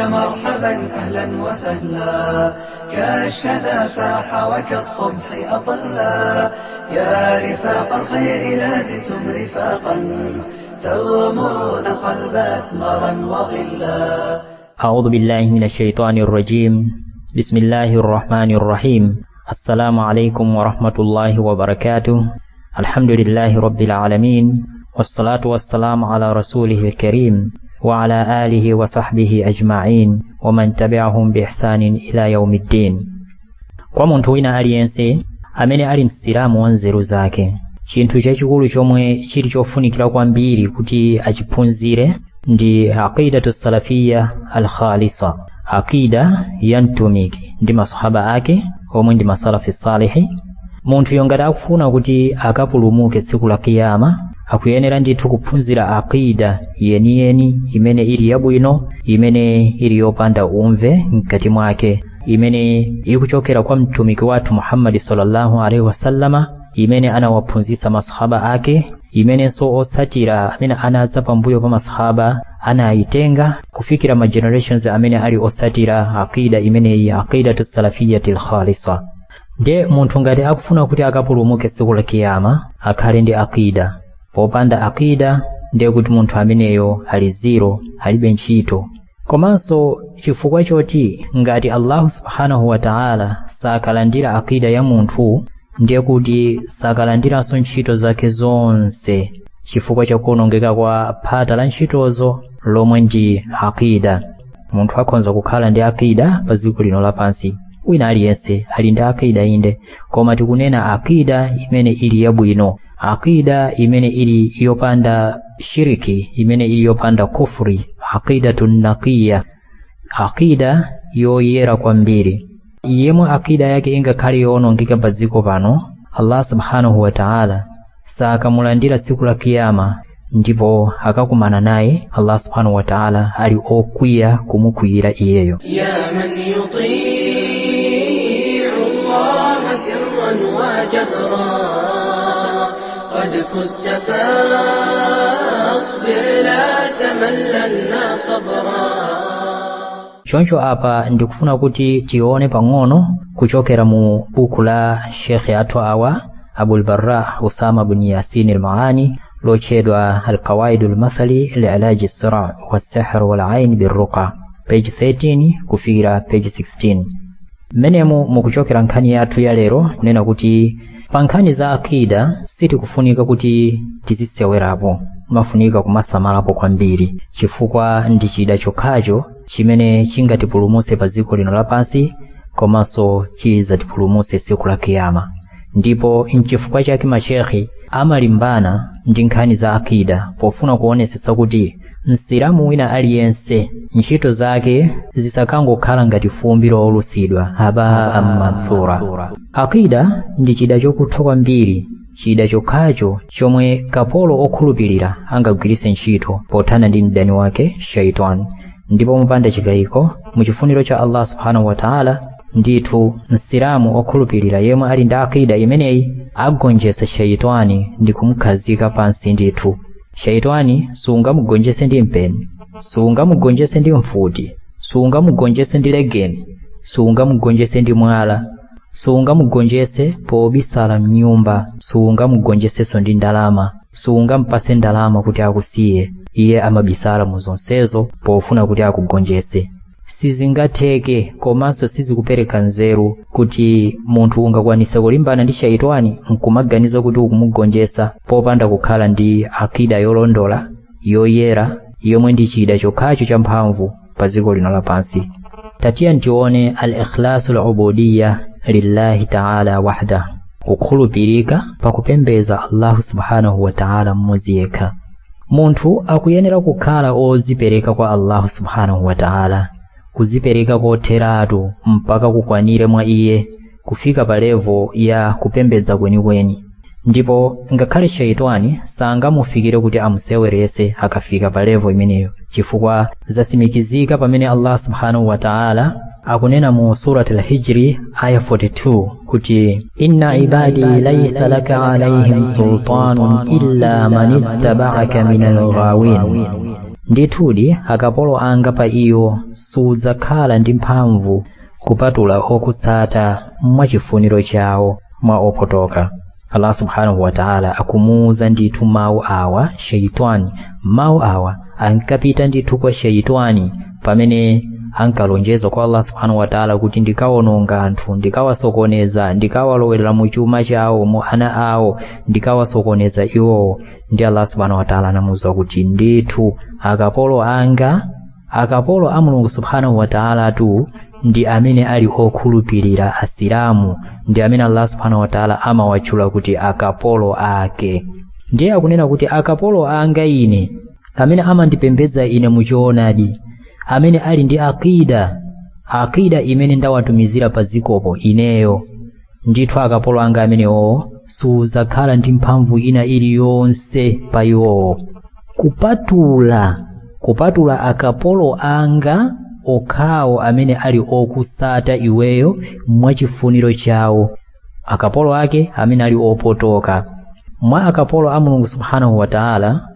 يا مرحبا أهلا وسهلا كالشذا فاح وكالصبح أطلا يا رفاق الخير لا زلتم رفاقا تغمرون القلب أثمرا وغلا. أعوذ بالله من الشيطان الرجيم. بسم الله الرحمن الرحيم. السلام عليكم ورحمة الله وبركاته. الحمد لله رب العالمين، والصلاة والسلام على رسوله الكريم وعلى آله وصحبه أجمعين ومن تبعهم بإحسان إلى يوم الدين. Kwa muntu wina aliyense amene ali msilamu wanzeru zake, chinthu chachikulu chomwe chili chofunikira kwambiri kuti achiphunzire ndi aqidatu salafiyya al-khalisa, aqida ya mtumiki ndi masahaba ake omwe ndi masalafi salihi. Munthu yongati akufuna kuti akapulumuke tsiku la kiyama, akuyenera ndithu kuphunzira aqida yeniyeni imene ili yabwino, imene ili yopanda umve mkati mwake, imene ikuchokera kwa mtumiki wathu Muhammad sallallahu alaihi wasallama, imene anawaphunzitsa masahaba ake, imene so otsatira amene anadza pambuyo pa masahaba anayitenga kufikira ma generations amene ali otsatira aqida imeneyi, aqidatu salafiyyatil khalisa. Nde munthu ngati akufuna kuti akapulumuke tsiku la kiyama akhale ndi aqida. Popanda aqida ndiye kuti munthu ameneyo ali zero, alibe ntchito. Komanso chifukwa choti ngati Allah subhanahu wa ta'ala sakalandira aqida ya munthu, ndiye kuti sakalandiranso ntchito zake zonse, chifukwa cha kuonongeka kwa phata la ntchitozo lomwe ndi aqida. Munthu akhonza kukhala ndi aqida pa dziko lino lapansi, wina aliyense ali ndi aqida inde, koma tikunena aqida imene ili yabwino, aqida imene ili yopanda shiriki, imene ili yopanda kufri, aqidatun naqiyya, aqida yoyera kwambiri. Yemwe aqida yake ingakhale yoonongeka pa dziko pano, Allah subhanahu wa ta'ala sakamulandira tsiku la kiyama, ndipo akakumana naye Allah subhanahu wa ta'ala ali okwiya kumukwiyira iyeyo. Ya man yuti'u Allah sirran wa jahra qad fusta fasbir la tamallanna sabra. Choncho apa ndikufuna kuti tione pang'ono kuchokera mu buku la Sheikh athu awa Abul Barra Usama bin Yasin al-Maani lochedwa al-Qawaidul Mathali li'alaji as-sira' was-sihr wal-'ayn bir-ruqa, page 13 kufikira page 16. Menemu mukuchokera nkhani yathu ya lero nena kuti pa nkhani za aqida sitikufunika kuti tizisewerapo, mafunika kumasamalapo kwambiri, chifukwa ndi chida chokhacho chimene chingatipulumutse pa dziko lino lapansi, komanso chizatipulumutse tsiku la kiyama. Ndipo nchifukwa chake mashekhi amalimbana ndi nkhani za aqida pofuna kuonesesa kuti msilamu wina aliyense ntchito zake zisakangokhala ngati fumbi lowulusidwa haba ammansura. Aqida ndi chida chokutha kwambiri, chida chokhacho chomwe kapolo okhulupirira angagwiritse ntchito pothana ndi mdani wake shaitani. Ndipo mupanda chikayiko muchifuniro cha Allah subhanahu wa ta'ala, ndithu msilamu okhulupirira yemwe ali ndi aqida imeneyi agonjesa shaitani ndi kumukhazika pansi ndithu. Shaitani sungamugonjese ndi mpeni, sungamugonjese ndi mfuti, sungamugonjese ndi legeni, sungamugonjese ndi mwala, sungamugonjese pobisala mnyumba, sungamugonjesenso ndi ndalama, sungampase ndalama kuti akusiye, iye amabisala mu zonsezo pofuna kuti akugonjese. Sizingatheke komanso sizikupereka nzeru kuti munthu ungakwanise kulimbana ndi shaitani nkumaganiza kuti ukumugonjesa popanda kukhala ndi aqida yolondola, yoyera, yomwe ndi chida chokhacho champhamvu pa dziko lino lapansi. Tatiya ntione al-ikhlasul ubudiyya lillahi ta'ala wahda, kukhulupirika pakupembeza Allah subhanahu wa ta'ala mmodzi yekha. Munthu akuyenera kukhala odzipereka kwa Allah subhanahu wa ta'ala, kuzipereka kotheratu mpaka kukwanire mwa iye, kufika pa level ya kupembedza kwenikweni. Ndipo ngakhale shaitani sangamufikire kuti amusewerese akafika pa level imeneyo, chifukwa zasimikizika pamene Allah subhanahu wa ta'ala akunena mu surat al-Hijri aya 42 kuti inna ibadi laysa laka alayhim sultanun illa man ittaba'aka minal ghawin. ndithudi akapolo anga pa iwo sudzakhala ndi mphamvu kupatula okutsata mwachifuniro chawo mwa opotoka. Allah subhanahu wa ta'ala akumuuza ndithu mawu awa shaitani. Mawu awa ankapita ndithu kwa shaitani pamene ankalonjeza kwa Allah subhanahu wa ta'ala kuti ndikawononga anthu, ndikawasokoneza, ndikawalowerera mu chuma chawo, mu ana awo, ndikawasokoneza iwowo. Ndi Allah subhanahu wa ta'ala anamuuza kuti ndithu akapolo anga, akapolo a Mulungu subhanahu wa ta'ala tu ndi amene ali okhulupirira asilamu, ndi amene Allah subhanahu wa ta'ala amawatchula kuti akapolo ake. Ndiye akunena kuti akapolo anga ine amene amandipembedza ine muchoonadi, amene ali ndi aqida imene ndawatumizira pa zikopo ineyo, ndithu akapolo anga amenewo sudzakhala ndi mphamvu ina iliyonse pa iwowo kupatula akapolo anga okhawo amene ali okusata iweyo mwachifuniro chawo, akapolo ake amene ali opotoka. Mwa akapolo a Mulungu subhanahu wa ta'ala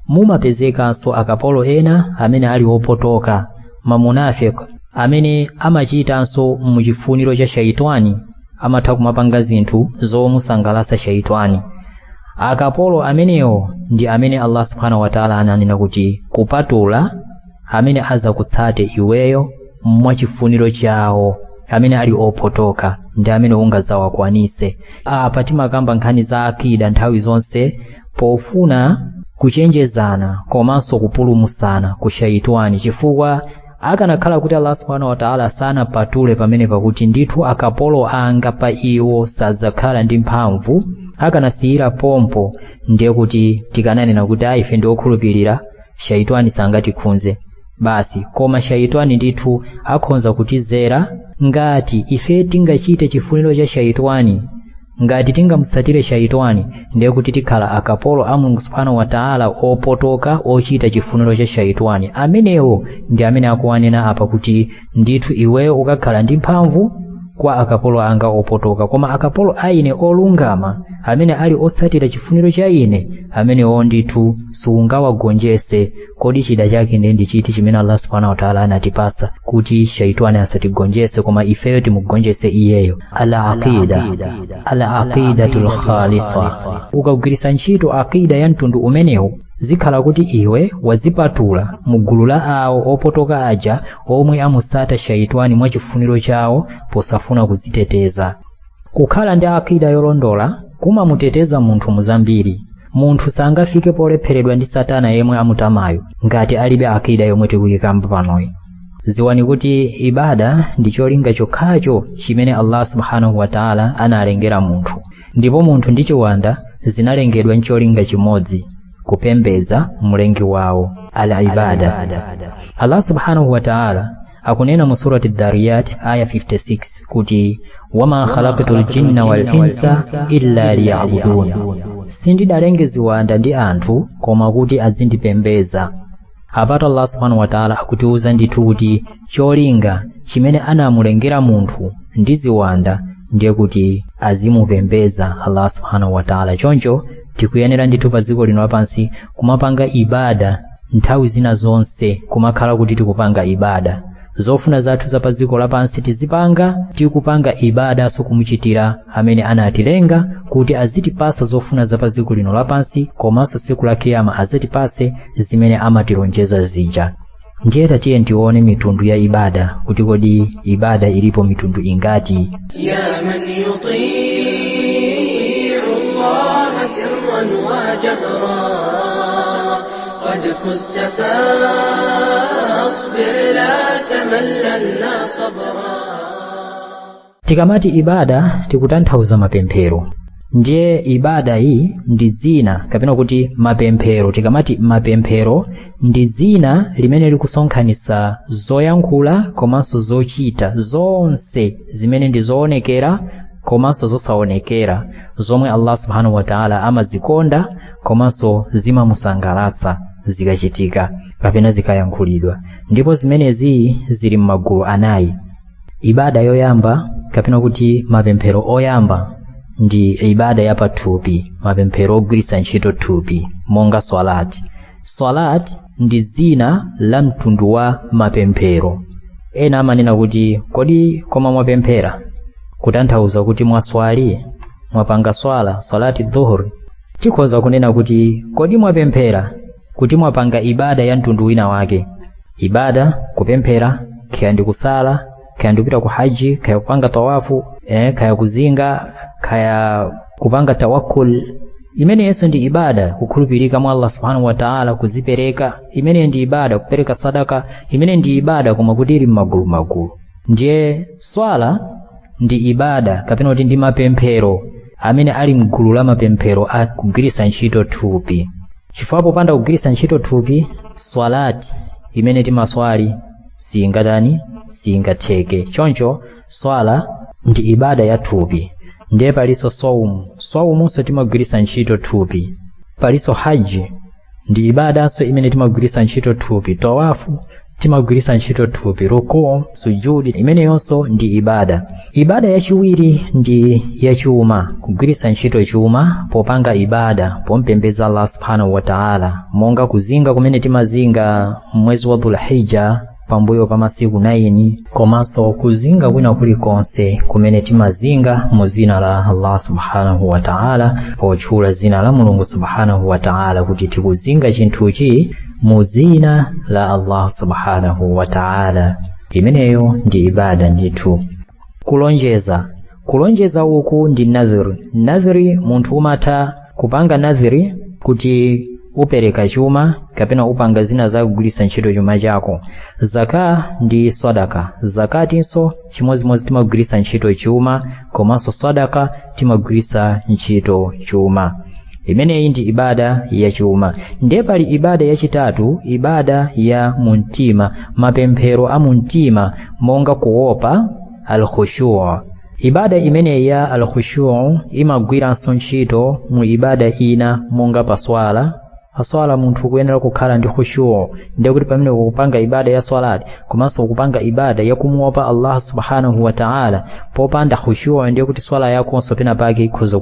mumapezekanso akapolo ena amene ali opotoka, mamunafiki amene amachitanso muchifuniro cha shaitani, amatha kumapanga zinthu zomusangalatsa shaitani. Akapolo amenewo ndi amene Allah subhanahu wa ta'ala ananena kuti kupatula amene azakutsate iweyo mwachifuniro chawo, amene ali opotoka ndi amene ungazawakwanise. Apa timakamba nkhani za akida nthawi zonse pofuna kuchenjezana komanso kupulumusana ku shaitani, chifukwa akanakhala kuti Allah subhanahu wa ta'ala sanapatule pamene pakuti ndithu akapolo anga pa iwo sadzakhala ndi mphamvu, akanasiyira pompo, ndiye kuti tikananena kuti ife ndi okhulupirira shaitani sangatikhunze basi. Koma shaitani ndithu akhonza kutizera ngati ife tingachite chifuniro cha shaitani, ngati tingamutsatire shaitani, ndiye kuti tikhala akapolo a Mulungu subhanahu wa ta'ala opotoka ochita chifuniro cha shaitani. Amenewo ndi amene akuwanena apa kuti ndithu iweyo ukakhala ndi mphamvu kwa akapolo anga opotoka, koma akapolo aine olungama amene ali otsatira chifuniro cha ine, amenewo ndithu sungawagonjese. Kodi chida chake ndi chiti chimene Allah subhanahu wa ta'ala anatipasa kuti shaitani asatigonjese koma ifeyo timugonjese iyeyo? Al-aqidatul khalisa. Ukagwiritsa ntchito aqida ya mtundu umenewu zikhala kuti iwe wazipatula mugulu la awo opotoka aja omwe amusata shaitani mwachifuniro chawo posafuna kuziteteza. Kukhala ndi aqida yolondola kumamuteteza munthu muzambiri. Munthu sangafike polepheredwa ndi satana yemwe amutamayo ngati alibe aqida yomwe tikuyikamba panoyi. Ziwani kuti ibada ndi cholinga chokhacho chimene Allah subhanahu wa ta'ala analengera munthu, ndipo munthu ndi chiwanda zinalengedwa ncholinga chimodzi, kupembedza mlengi wawo, al-ibada. Allah subhanahu wa ta'ala akunena mu surati Dhariyat aya 56 kuti wama khalaqtul jinna wal insa illa liya'budun, sindidalenge ziwanda ndi anthu koma kuti azindipembeza. Apata Allah subhanahu wa ta'ala akutiuza ndithu kuti cholinga chimene anamulengera munthu ndi ziwanda ndiye kuti azimupembeza Allah subhanahu wa ta'ala. Choncho tikuyenera ndithu pa dziko lino lapansi kumapanga ibada nthawi zina zonse, kumakhala kuti tikupanga ibada. Zofuna zathu za pa dziko lapansi tizipanga, tikupanga ibada so kumuchitira amene anatilenga kuti azitipasa zofuna za pa dziko lino lapansi, komanso siku la kiyama azitipase zimene amatilonjeza zija. Ndiye tatiye tione mitundu ya ibada kuti kodi ibada ilipo mitundu ingati. Ya man yuti'u Allah sirran wa jahra qad fusta fasbir la tamallanna sabra. Tikamati ibada tikutanthauza mapemphero. Ndiye ibada hii ndi dzina kapena kuti mapemphero. Tikamati mapemphero ndi dzina limene likusonkhanisa zoyankhula komanso zochita zonse zimene ndi zoonekera komanso zosaonekera, zomwe Allah subhanahu wa ta'ala amazikonda komanso zimamusangalatsa zikachitika kapena zikayankhulidwa. Ndipo zimenezi zili m'magulu anayi. Ibada yoyamba kapena kuti mapemphero oyamba ndi ibada yapathupi, mapemphero ogwiritsa ntchito thupi monga swalati. Swalati ndi zina la mtundu wa mapemphero. Ena amanena kuti kodi koma mwapemphera kutanthauza kuti mwaswali, mwapanga swala, salati dhuhur. Tikhoza kunena kuti kodi mwapemphera kuti mwapanga ibada ya mtundu wina wake. Ibada kupemphera, kaya ndi kusala, kaya ndi kupita ku haji, kaya kupanga tawafu, kaya kuzinga, kaya kupanga tawakkul. Imene yeso ndi ibada, kukhulupirika mwa Allah subhanahu wa ta'ala, kuzipereka. Imene ndi ibada, kupereka sadaka. Imene ndi ibada koma kuti ili magulu. Ndiye swala ndi ibada kapena kuti ndi mapemphero amene ali mgulu la mapemphero a kugwiritsa ntchito thupi. Chifukwa popanda kugwiritsa ntchito thupi, swalati imene timaswali singatheke. Choncho swala ndi ibada ya thupi. Ndiye paliso swaumunso timagwiritsa ntchito thupi. Paliso haji ndi ibadanso imene timagwiritsa ntchito thupi. Tawafu timagwiritsa ntchito thupi. Rukuu, sujudi, imene yonso ndi ibada. Ibada yachiwiri ndi yachuma, kugwiritsa ntchito chuma popanga ibada, pompembedza Allah subhanahu wa ta'ala, monga kuzinga kumene timazinga mwezi wa Dhulhijja pambuyo pa masiku 9, komanso kuzinga kwina kulikonse kumene timazinga mu zina la Allah subhanahu wa ta'ala, potchula zina la Mulungu subhanahu wa ta'ala kuti tikuzinga chinthuchi mu zina la Allah subhanahu wa ta'ala. Imeneyo ndi ibada ndithu. Kulonjeza uku ndi nadhiri. Munthu umatha kupanga nadhiri kuti upereka chuma kapena upanga zina za kugwiritsa ntchito chuma chako. Zaka ndi sadaka. Zakatinso chimozimozi timagwiritsa ntchito chuma, komanso sadaka timagwiritsa ntchito chuma. Imeneyi ndi ibada ya chuma. Ndiye pali ibada yachitatu, ibada ya muntima, mapemphero a muntima, monga kuopa, al-khushu'. Ibada imene ya al-khushu' imagwiranso ntchito mu ibada ina monga paswala. Aswala munthu kuyenera kukhala ndi khushu'. Ndiye kuti pamene ukupanga ibada ya swalati komanso ukupanga ibada ya kumuopa Allah subhanahu wa ta'ala, popanda khushu' ndiye kuti swala yakonso pena pake ikhoza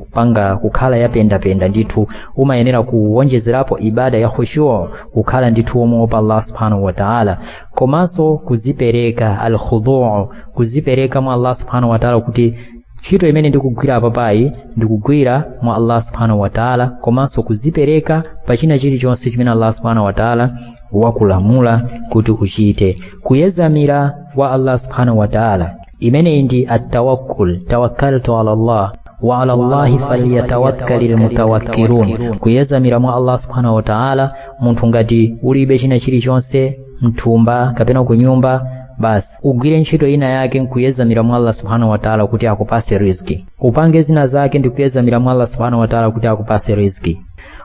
kukhala yapenda ndithu. Umayenera kuwonjezerapo ibada ya khushu', kukhala ndithu womuopa Allah subhanahu wa ta'ala. Komanso kuzipereka, al-khudu', kuzipereka mwa Allah subhanahu wa ta'ala kuti ntchito imene ndikugwira papayi ndikugwira mwa Allah subhanahu wa ta'ala, komanso kuzipereka pachina chilichonse chimene Allah subhanahu wa ta'ala wakulamula kuti uchite. Kuyezamira wa Allah subhanahu wa ta'ala, imene ndi at-tawakkul, tawakkaltu ala Allah wa ala Allahi falyatawakkalil mutawakkilun. Kuyezamira mwa Allah subhanahu wa ta'ala, munthu ngati ulibe china chilichonse, mthumba kapena kunyumba, basi ugwire ntchito ina yake nkuyezamira mwa Allah subhanahu wa ta'ala kuti akupase riziki. Upange zina zake ndikuyezamira mwa Allah subhanahu wa ta'ala kuti akupase riziki.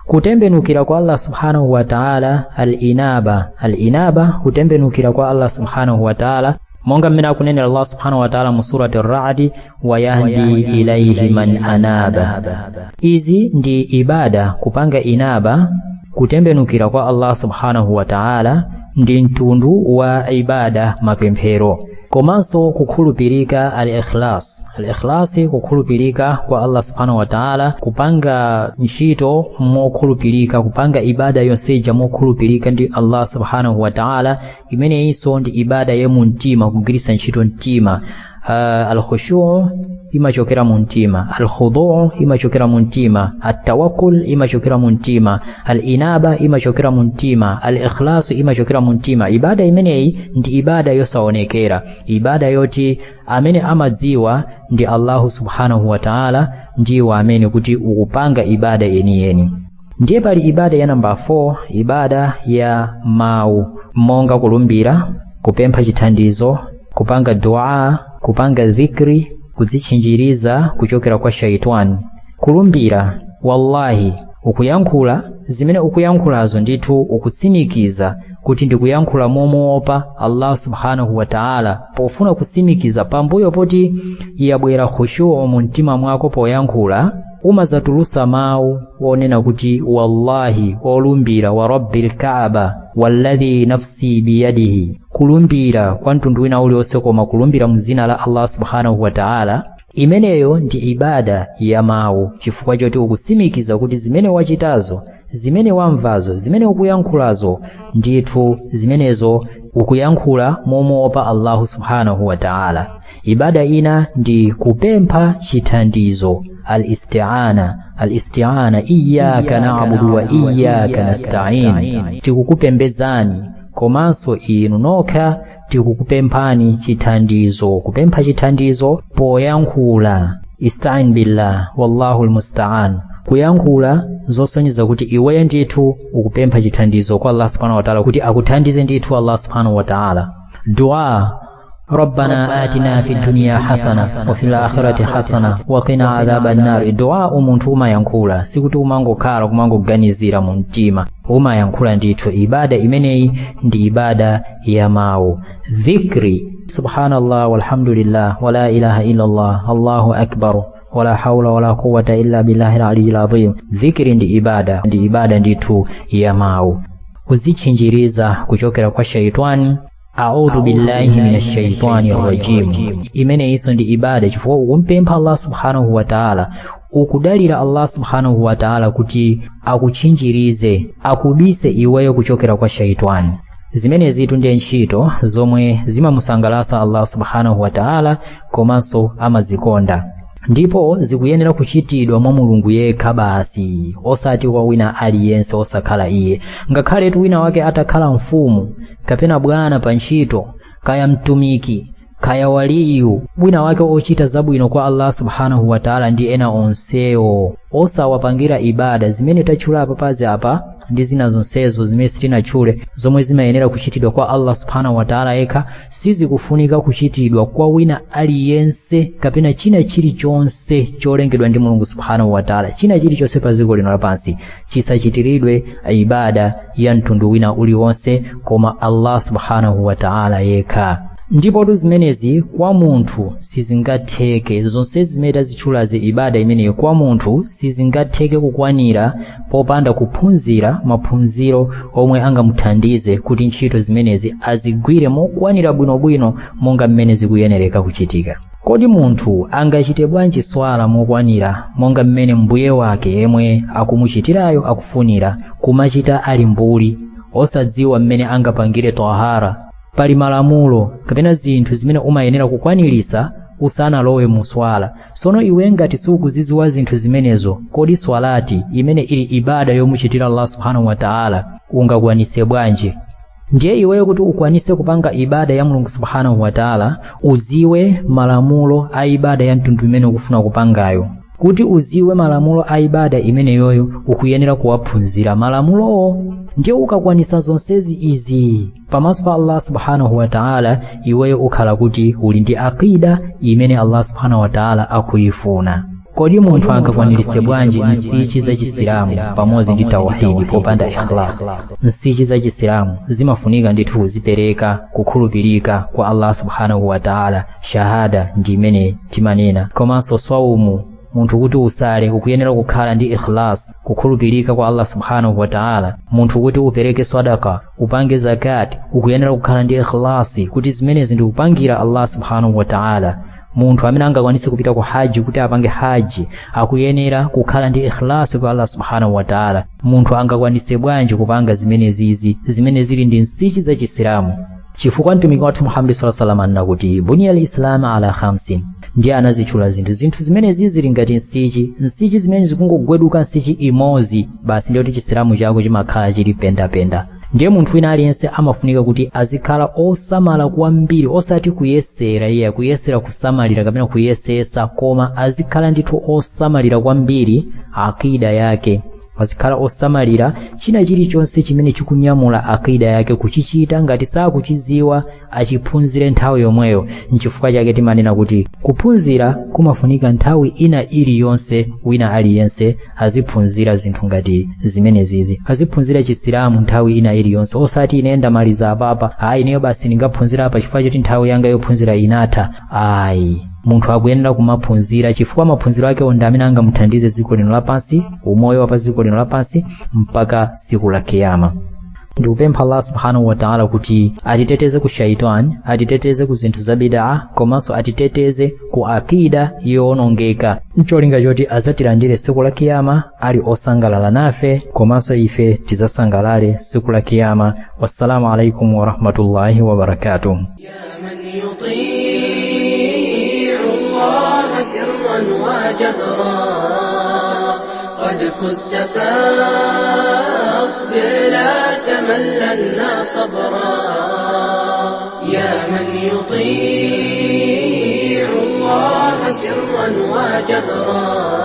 Kutembenukira kwa Allah subhanahu wa ta'ala, al-inaba, kutembenukira kwa Allah subhanahu wa ta'ala, monga mmene akunenera Allah subhanahu wa ta'ala mu surati ar-Ra'd, wa yahdi ilayhi man anaba. Izi ndi ibada, kupanga inaba, kutembenukira kwa Allah subhanahu wa ta'ala, ndi mtundu wa ibada mapemphero. Komanso kukhulupirika al-ikhlas, kukhulupirika kwa Allah subhanahu wa ta'ala, kupanga ntchito mokhulupirika, kupanga ibada yonseja mokhulupirika ndi Allah subhanahu wa ta'ala. Imene iso ndi ibada ya muntima, kugwiritsa ntchito mtima. Al-khushu' imachokera mu mtima, al-khudu' imachokera mu mtima, at-tawakkul imachokera mu mtima, al-inaba imachokera mu mtima, al-ikhlas imachokera mu mtima. Ibada imeneyi ndi ibada yosaonekera, ibada yoti amene amadziwa ndi Allah subhanahu wa ta'ala, ndiwo amene kuti ukupanga ibada yeniyeni. Ndiye pali ibada ya namba 4, ibada ya mawu, monga kulumbira, kupempha chithandizo, kupanga dua, kupanga dhikri, kudzichinjiriza kuchokera kwa shaitani. Kulumbira, wallahi ukuyankhula zimene ukuyankhulazo ndithu ukutsimikiza kuti ndikuyankhula momuopa Allah subhanahu wa ta'ala, pofuna kusimikiza pambuyo poti yabwera khushu' mu mtima mwako poyankhula, umazatulusa mawu wonena kuti wallahi, olumbira wa rabbil kaaba walladhi nafsi biyadihi. Kulumbira kwa mtundu wina uliwonse koma kulumbira mu zina la Allah subhanahu wa ta'ala, imeneyo ndi ibada ya mawu, chifukwa choti ukusimikiza kuti zimene wachitazo zimene wamvazo zimene ukuyankhulazo ndithu zimenezo ukuyankhula momuopa Allahu subhanahu wa ta'ala. Ibada ina ndi kupempha chithandizo, al-isti'ana iyyaka na'budu wa iyyaka nasta'in. Tikukupembedzani komanso inu nokha tikukupemphani chithandizo, kupempha chithandizo poyankhula. Ista'in billah wallahu almusta'an, kuyankhula zosonyeza kuti iweyo ndithu ukupempha chithandizo kwa Allah subhanahu wa ta'ala kuti akuthandize ndithu Allah subhanahu wa ta'ala. Dua ربنا آتنا في الدنيا حسنة وفي الآخرة حسنة وقنا عذاب النار. Dua umuntu umayankhula sikuti umangokhala kumangoganizira mu mtima, umayankhula ndithu. Ibada imeneyi ndi ibada ya mawu. Dhikri subhanallah walhamdulillah wala ilaha illa Allah Allahu akbar wala hawla wala quwwata illa billahil aliyyil azim. Dhikri ndi ibada ndithu ya mawu. Kuzichinjiriza kuchokera kwa shaitani. A'udhu billahi minash shaitani rajim. Imene iso ndi ibada chifukwa ukumpempha Allah subhanahu wa ta'ala, ukudalira Allah subhanahu wa ta'ala kuti akuchinjirize, akubise iweyo kuchokera kwa shaitani. Zimene zitu ndi ntchito zomwe zimamusangalatsa Allah subhanahu wa ta'ala komanso amazikonda, ndipo zikuyenera kuchitidwa mwa Mulungu yekha basi, osati kwa wina aliyense osakhala iye. Ngakhale tu wina wake atakhala mfumu kapena bwana pa ntchito, kaya mtumiki, kaya waliyu, wina wake ochita zabwino kwa Allah subhanahu wa ta'ala ndi ena onsewo, osawapangira ibada zimene tachula papazi apa ndi zina zonsezo zimene sitinachule zomwe zimayenera kuchitidwa kwa Allah subhanahu wa ta'ala yekha, sizikufunika kuchitidwa kwa wina aliyense kapena china chilichonse cholengedwa ndi Mulungu subhanahu wa ta'ala. China chilichonse pa dziko lino lapansi chisachitiridwe ibada ya mtundu wina uliwonse koma Allah subhanahu wa ta'ala yekha. Ndipo tu zimenezi kwa munthu sizingatheke, zonse zimene tazitchulazi ibada imeneyo kwa munthu sizingatheke kukwanira popanda kuphunzira maphunziro omwe angamuthandize kuti ntchito zimenezi azigwire mokwanira bwinobwino monga mmene zikuyenereka kuchitika. Kodi munthu angachite bwanji swala mokwanira monga mmene mbuye wake yemwe akumuchitirayo akufunira, kumachita ali mbuli osadziwa mmene angapangire tahara? Pali malamulo kapena zinthu zimene umayenera kukwanirisa usanalowe mu swala. Sono iwe ngati sukuzidziwa zinthu zimenezo, kodi swalati imene ili ibada yomuchitira Allah subhanahu wa ta'ala ungakwanise bwanji? Ndiye iweyo kuti ukwanise kupanga ibada ya Mulungu subhanahu wa ta'ala uziwe malamulo a ibada ya mtundu imene ukufuna kupangayo. Kuti uziwe malamulo a ibada imeneyoyo ukuyenera kuwaphunzira malamulo. Ndiye ukakwanisa zonsezi izi pamaso pa Allah subhanahu wa ta'ala, iweyo ukhala kuti uli ndi aqida imene Allah subhanahu wa ta'ala akuyifuna. Kodi munthu angakwanirise bwanji nsichi za Chisilamu pamodzi ndi tauhidi popanda ikhlas? Nsichi za Chisilamu zimafunika ndithu kuzipereka kukhulupirika kwa Allah subhanahu wa ta'ala, shahada ndi imene timanena. Komanso swaumu, munthu kuti usale ukuyenera kukhala ndi ikhlas, kukhulupirika kwa Allah subhanahu wa ta'ala. Munthu kuti upereke sadaka, upange zakat, ukuyenera kukhala ndi ikhlasi kuti zimenezi ndi kupangira Allah subhanahu wa ta'ala. Munthu amene angakwanise kupita ku haji kuti apange haji akuyenera kukhala ndi ikhlasi kwa Allah subhanahu wa ta'ala. Munthu angakwanise bwanji kupanga zimenezi zimene zili ndi nsichi za Chisilamu? Chifukwa mtumiki wathu Muhammad sallallahu alaihi wasallam anakuti bunya al-islam ala 5. Ndiye anazitchula zinthu zimenezi zili ngati nsichi zimene zikungogweduka nsichi imodzi basi, ndiye kuti Chisilamu chako chimakhala chili penda. Ndiye munthu wina aliyense amafunika kuti azikhala osamala kwambiri, osati kuyesera kuyesera kusamalira kapena kuyesesa, koma azikhala ndithu osamalira kwambiri akida yake, azikhala osamalira china chilichonse chimene chikunyamula akida yake kuchichita. Ngati sakuchiziwa achiphunzire nthawi yomweyo. Nchifukwa chake timanena kuti kuphunzira kumafunika nthawi ina iliyonse. Wina aliyense aziphunzira zinthu ngati zimenezizi, aziphunzira Chisilamu nthawi ina iliyonse, osati ine ndamaliza apapa, ineyo basi ndingaphunzira apa chifukwa choti nthawi yanga yophunzira inatha. Munthu akuyenera kumaphunzira chifukwa maphunziro ake onda amene angamuthandize dziko lino lapansi, umoyo wa pa dziko lino lapansi mpaka siku la kiyama. ndikupempha Allah subhanahu wa ta'ala kuti atiteteze ku shaitani, atiteteze ku zinthu za bid'a, komanso atiteteze ku akida yowonongeka, ncholinga choti azatilandire siku la kiyama ali osangalala nafe, komanso ife tizasangalale siku la kiyama. Wassalamu alaikum wa rahmatullahi wa barakatuh. سرا وجهرا قد فزت فاصبر لا تملن صبرا يا من يطيع الله سرا وجهرا